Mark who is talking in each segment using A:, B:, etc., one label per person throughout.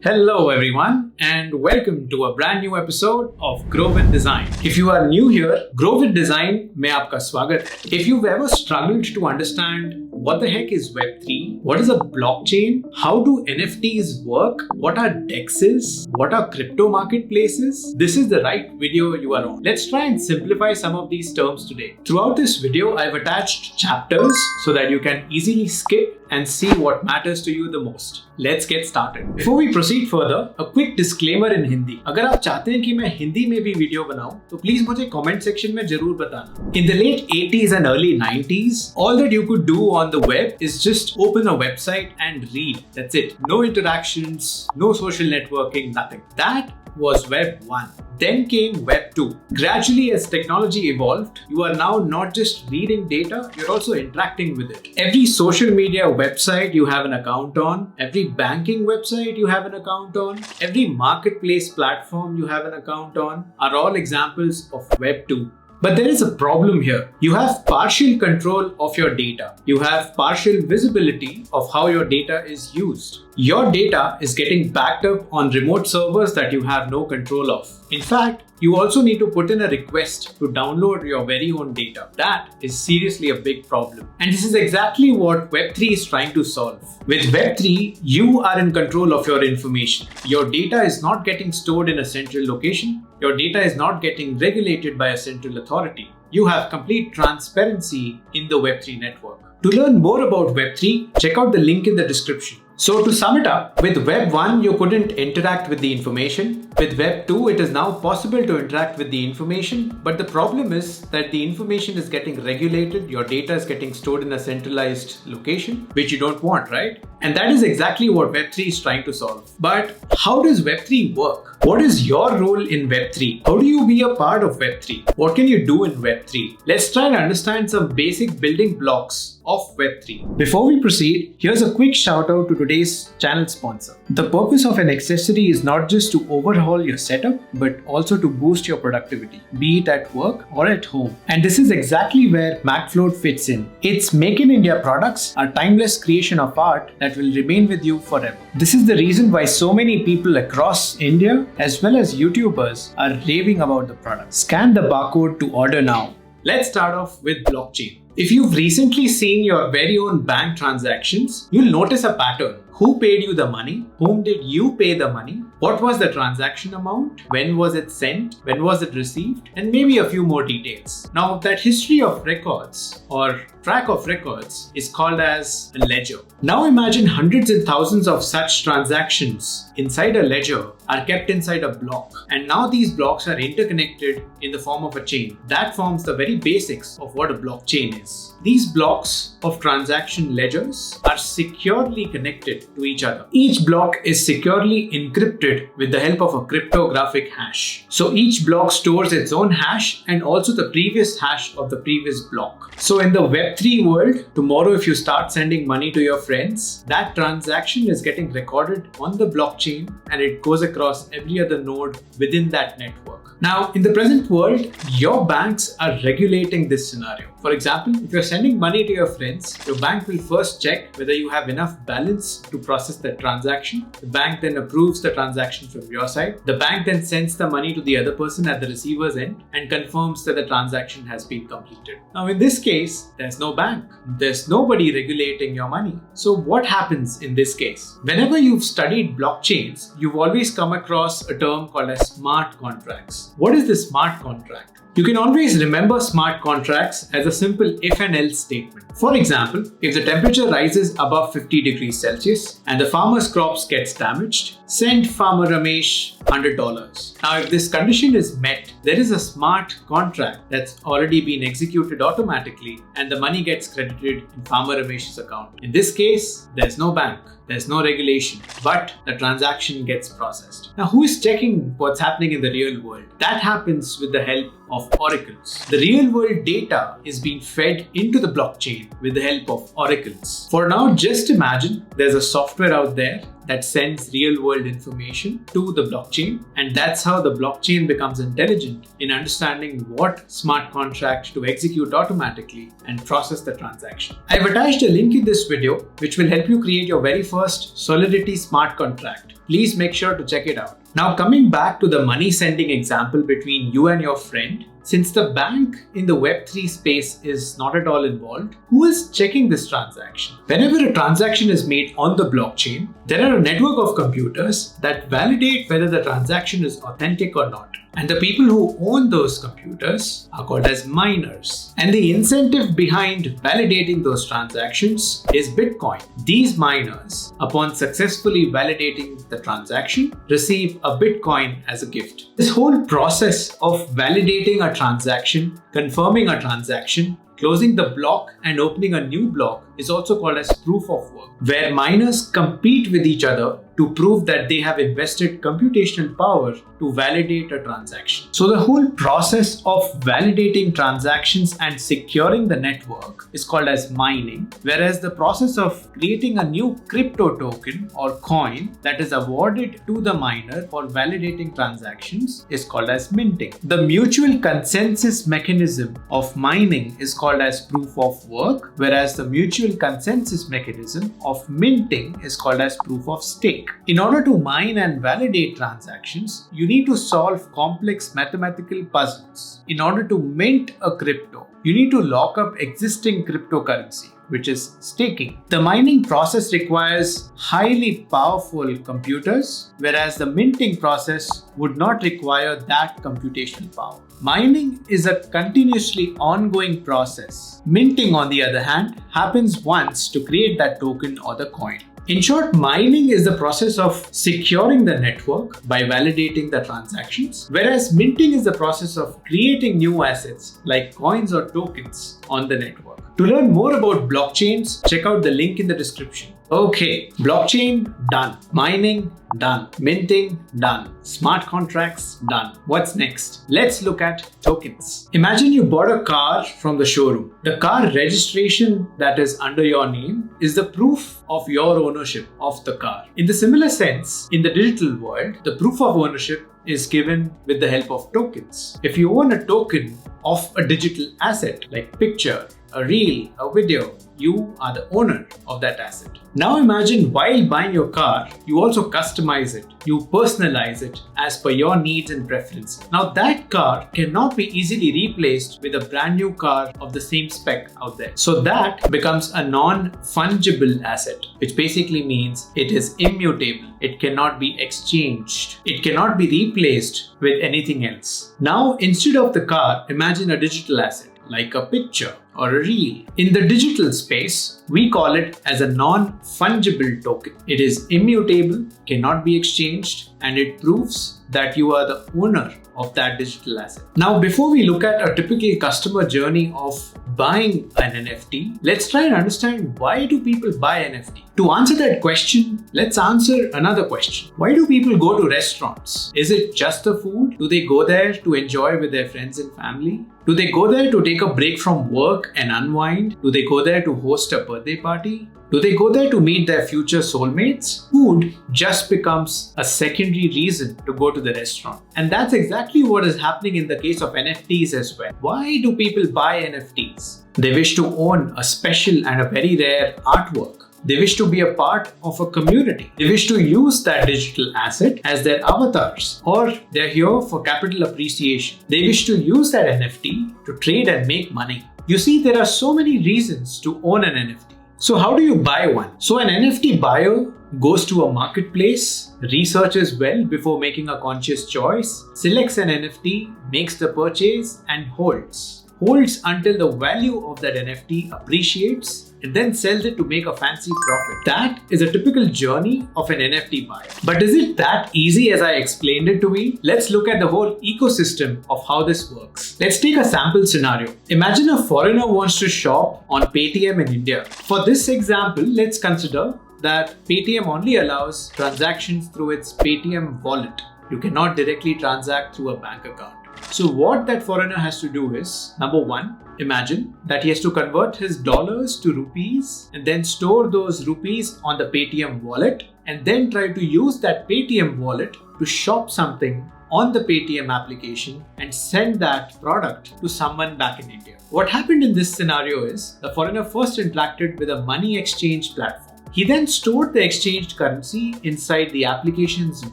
A: Hello everyone and welcome to a brand new episode of Grow with Design. If you are new here, Grow with Design में आपका स्वागत है. If you've ever struggled to understand what the heck is Web3, what is a blockchain, how do NFTs work, what are DEXs, what are crypto marketplaces, this is the right video you are on. Let's try and simplify some of these terms today. Throughout this video, I've attached chapters so that you can easily skip and see what matters to you the most. Let's get started. Before we proceed further, a quick disclaimer in Hindi. अगर आप चाहते हैं कि मैं हिंदी में भी video बनाऊं, तो प्लीज मुझे कमेंट सेक्शन में जरूर बताना. In the late 80s and early 90s, all that you could do on the web is just open a website and read. That's it. No interactions, no social networking, nothing. That was Web 1. Then came Web 2. Gradually, as technology evolved, you are now not just reading data, you're also interacting with it. Every social media website you have an account on, every banking website you have an account on, every marketplace platform you have an account on are all examples of Web 2. But there is a problem here. You have partial control of your data. You have partial visibility of how your data is used. Your data is getting backed up on remote servers that you have no control of. In fact, you also need to put in a request to download your very own data. That is seriously a big problem. And this is exactly what Web3 is trying to solve. With Web3, you are in control of your information. Your data is not getting stored in a central location. Your data is not getting regulated by a central authority. You have complete transparency in the Web3 network. To learn more about Web3, check out the link in the description. So to sum it up, with Web 1, you couldn't interact with the information. With Web 2, it is now possible to interact with the information, but the problem is that the information is getting regulated, your data is getting stored in a centralized location, which you don't want, right? And that is exactly what Web 3 is trying to solve. But how does Web 3 work? What is your role in Web 3? How do you be a part of Web 3? What can you do in Web 3? Let's try and understand some basic building blocks of Web 3. Before we proceed, here's a quick shout out to today's channel sponsor. The purpose of an accessory is not just to overhaul your setup, but also to boost your productivity, be it at work or at home. And this is exactly where Magfloat fits in. Its Make in India products are timeless creation of art that will remain with you forever. This is the reason why so many people across India, as well as YouTubers, are raving about the product. Scan the barcode to order now. Let's start off with blockchain. If you've recently seen your very own bank transactions, you'll notice a pattern. Who paid you the money? Whom did you pay the money? What was the transaction amount? When was it sent? When was it received? And maybe a few more details. Now, that history of records or track of records is called as a ledger. Now imagine hundreds and thousands of such transactions inside a ledger are kept inside a block. And now these blocks are interconnected in the form of a chain. That forms the very basics of what a blockchain is. These blocks of transaction ledgers are securely connected to each other. Each block is securely encrypted with the help of a cryptographic hash. So each block stores its own hash and also the previous hash of the previous block. So in the Web3 world, tomorrow if you start sending money to your friends, that transaction is getting recorded on the blockchain and it goes across every other node within that network. Now, in the present world, your banks are regulating this scenario. For example, if you're sending money to your friends, your bank will first check whether you have enough balance to process the transaction. The bank then approves the transaction from your side. The bank then sends the money to the other person at the receiver's end and confirms that the transaction has been completed. Now, in this case, there's no bank. There's nobody regulating your money. So what happens in this case? Whenever you've studied blockchains, you've always come across a term called as smart contracts. What is the smart contract? You can always remember smart contracts as a simple if and else statement. For example, if the temperature rises above 50 degrees Celsius and the farmer's crops gets damaged, send farmer Ramesh $100. Now, if this condition is met, there is a smart contract that's already been executed automatically and the money gets credited in farmer Ramesh's account. In this case, there's no bank. There's no regulation, but the transaction gets processed. Now, who is checking what's happening in the real world? That happens with the help of oracles. The real world data is being fed into the blockchain with the help of oracles. For now, just imagine there's a software out there that sends real-world information to the blockchain, and that's how the blockchain becomes intelligent in understanding what smart contract to execute automatically and process the transaction. I've attached a link in this video which will help you create your very first Solidity smart contract. Please make sure to check it out. Now, coming back to the money sending example between you and your friend, since the bank in the Web3 space is not at all involved, who is checking this transaction? Whenever a transaction is made on the blockchain, there are a network of computers that validate whether the transaction is authentic or not. And the people who own those computers are called as miners. And the incentive behind validating those transactions is Bitcoin. These miners, upon successfully validating the transaction, receive a Bitcoin as a gift. This whole process of validating a transaction, confirming a transaction, closing the block and opening a new block is also called as proof of work, where miners compete with each other to prove that they have invested computational power to validate a transaction. So the whole process of validating transactions and securing the network is called as mining, whereas the process of creating a new crypto token or coin that is awarded to the miner for validating transactions is called as minting. The mutual consensus mechanism of mining is called as proof of work, whereas the mutual consensus mechanism of minting is called as proof of stake. In order to mine and validate transactions, you need to solve complex mathematical puzzles. In order to mint a crypto, you need to lock up existing cryptocurrency, which is staking. The mining process requires highly powerful computers, whereas the minting process would not require that computational power. Mining is a continuously ongoing process. Minting, on the other hand, happens once to create that token or the coin. In short, mining is the process of securing the network by validating the transactions, whereas minting is the process of creating new assets like coins or tokens on the network. To learn more about blockchains, check out the link in the description. Okay, blockchain done, mining done, minting done, smart contracts done. What's next? Let's look at tokens. Imagine you bought a car from the showroom. The car registration that is under your name is the proof of your ownership of the car. In the similar sense, in the digital world, the proof of ownership is given with the help of tokens. If you own a token of a digital asset like picture, a reel, a video, you are the owner of that asset. Now imagine while buying your car, you also customize it, you personalize it as per your needs and preferences. Now that car cannot be easily replaced with a brand new car of the same spec out there. So that becomes a non-fungible asset, which basically means it is immutable. It cannot be exchanged. It cannot be replaced with anything else. Now, instead of the car, imagine a digital asset like a picture or a reel. In the digital space, we call it as a non-fungible token. It is immutable, cannot be exchanged, and it proves that you are the owner of that digital asset. Now, before we look at a typical customer journey of buying an NFT, let's try and understand, why do people buy NFT? To answer that question, let's answer another question. Why do people go to restaurants? Is it just the food? Do they go there to enjoy with their friends and family? Do they go there to take a break from work and unwind? Do they go there to host a birthday party? Do they go there to meet their future soulmates? Food just becomes a secondary reason to go to the restaurant. And that's exactly what is happening in the case of NFTs as well. Why do people buy NFTs? They wish to own a special and a very rare artwork. They wish to be a part of a community. They wish to use that digital asset as their avatars, or they're here for capital appreciation. They wish to use that NFT to trade and make money. You see, there are so many reasons to own an NFT. So how do you buy one? So an NFT buyer goes to a marketplace, researches well before making a conscious choice, selects an NFT, makes the purchase, and holds. Holds until the value of that NFT appreciates, and then sells it to make a fancy profit. That is a typical journey of an NFT buyer. But is it that easy as I explained it to be? Let's look at the whole ecosystem of how this works. Let's take a sample scenario. Imagine a foreigner wants to shop on Paytm in India. For this example, let's consider that Paytm only allows transactions through its Paytm wallet. You cannot directly transact through a bank account. So what that foreigner has to do is, number one, imagine that he has to convert his dollars to rupees and then store those rupees on the Paytm wallet and then try to use that Paytm wallet to shop something on the Paytm application and send that product to someone back in India. What happened in this scenario is the foreigner first interacted with a money exchange platform. He then stored the exchanged currency inside the application's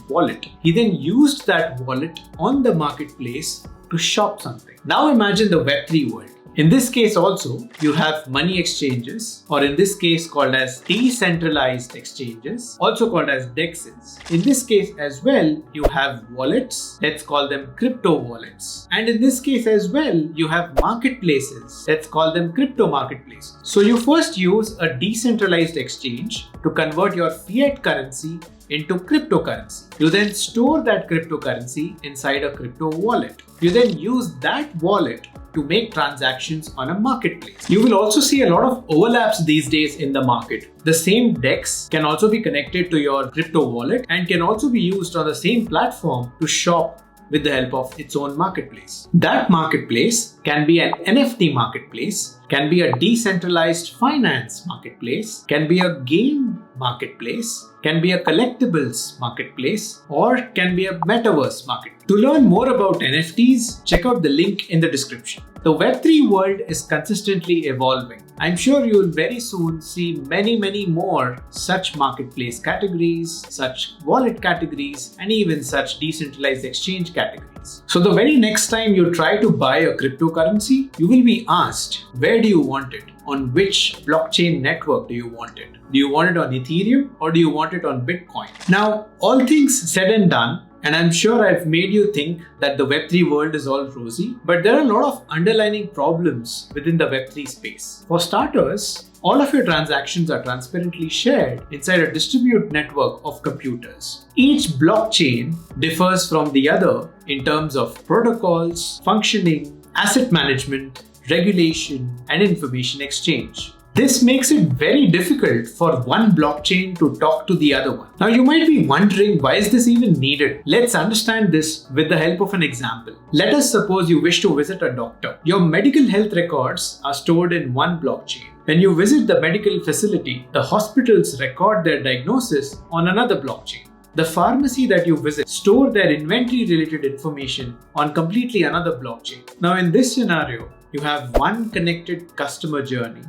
A: wallet. He then used that wallet on the marketplace to shop something. Now imagine the Web3 world. In this case also, you have money exchanges, or in this case called as decentralized exchanges, also called as DEXs. In this case as well, you have wallets, let's call them crypto wallets. And in this case as well, you have marketplaces, let's call them crypto marketplaces. So you first use a decentralized exchange to convert your fiat currency into cryptocurrency. You then store that cryptocurrency inside a crypto wallet. You then use that wallet to make transactions on a marketplace. You will also see a lot of overlaps these days in the market. The same DEX can also be connected to your crypto wallet and can also be used on the same platform to shop with the help of its own marketplace. That marketplace can be an NFT marketplace, can be a decentralized finance marketplace, can be a game marketplace, can be a collectibles marketplace, or can be a metaverse market. To learn more about NFTs, check out the link in the description. The Web3 world is consistently evolving. I'm sure you will very soon see many more such marketplace categories, such wallet categories, and even such decentralized exchange categories. So the very next time you try to buy a cryptocurrency, you will be asked, where do you want it? On which blockchain network do you want it? Do you want it on Ethereum or do you want it on Bitcoin? Now, all things said and done, and I'm sure I've made you think that the Web3 world is all rosy, but there are a lot of underlying problems within the Web3 space. For starters, all of your transactions are transparently shared inside a distributed network of computers. Each blockchain differs from the other in terms of protocols, functioning, asset management, regulation, and information exchange. This makes it very difficult for one blockchain to talk to the other one. Now you might be wondering, why is this even needed? Let's understand this with the help of an example. Let us suppose you wish to visit a doctor. Your medical health records are stored in one blockchain. When you visit the medical facility, the hospitals record their diagnosis on another blockchain. The pharmacy that you visit store their inventory related information on completely another blockchain. Now in this scenario, you have one connected customer journey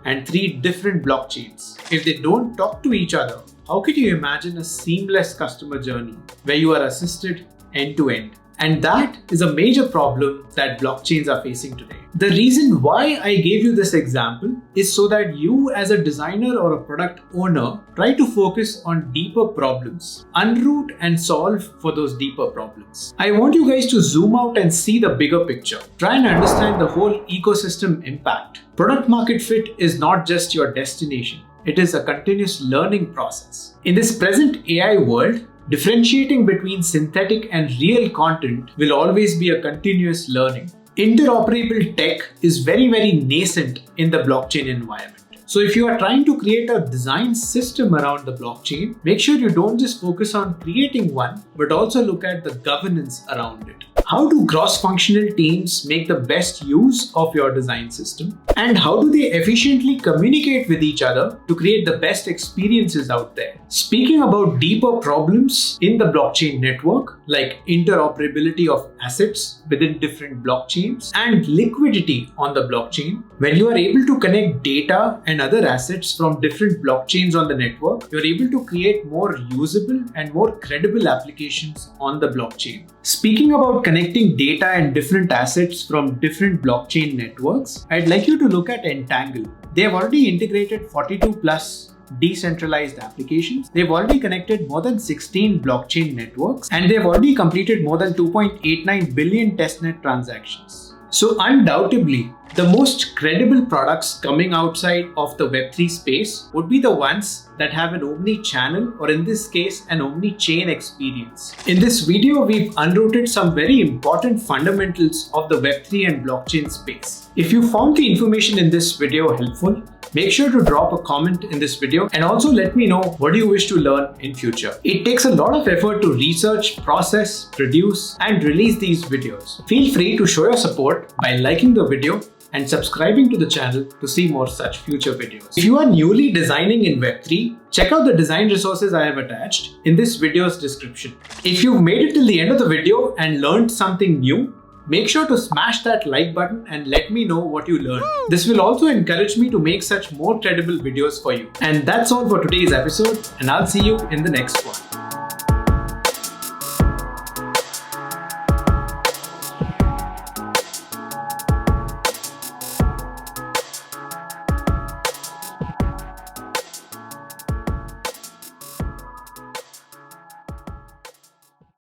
A: and three different blockchains. If they don't talk to each other, how could you imagine a seamless customer journey where you are assisted end to end? And that is a major problem that blockchains are facing today. The reason why I gave you this example is so that you as a designer or a product owner try to focus on deeper problems, unroot and solve for those deeper problems. I want you guys to zoom out and see the bigger picture. Try and understand the whole ecosystem impact. Product market fit is not just your destination. It is a continuous learning process. In this present AI world, differentiating between synthetic and real content will always be a continuous learning. Interoperable tech is very nascent in the blockchain environment. So if you are trying to create a design system around the blockchain, make sure you don't just focus on creating one, but also look at the governance around it. How do cross-functional teams make the best use of your design system? And how do they efficiently communicate with each other to create the best experiences out there? Speaking about deeper problems in the blockchain network, like interoperability of assets within different blockchains and liquidity on the blockchain, when you are able to connect data and other assets from different blockchains on the network, you're able to create more usable and more credible applications on the blockchain. Speaking about connecting data and different assets from different blockchain networks, I'd like you to look at Entangle. They have already integrated 42 plus decentralized applications. They've already connected more than 16 blockchain networks, and they've already completed more than 2.89 billion testnet transactions. So undoubtedly, the most credible products coming outside of the Web3 space would be the ones that have an omni-channel, or in this case, an omni-chain experience. In this video, we've unrooted some very important fundamentals of the Web3 and blockchain space. If you found the information in this video helpful, Make sure to drop a comment in this video and also let me know what you wish to learn in future. It takes a lot of effort to research, process, produce, and release these videos. Feel free to show your support by liking the video and subscribing to the channel to see more such future videos. If you are newly designing in Web3, check out the design resources I have attached in this video's description. If you've made it till the end of the video and learned something new, make sure to smash that like button and let me know what you learned. This will also encourage me to make such more credible videos for you. And that's all for today's episode, and I'll see you in the next one.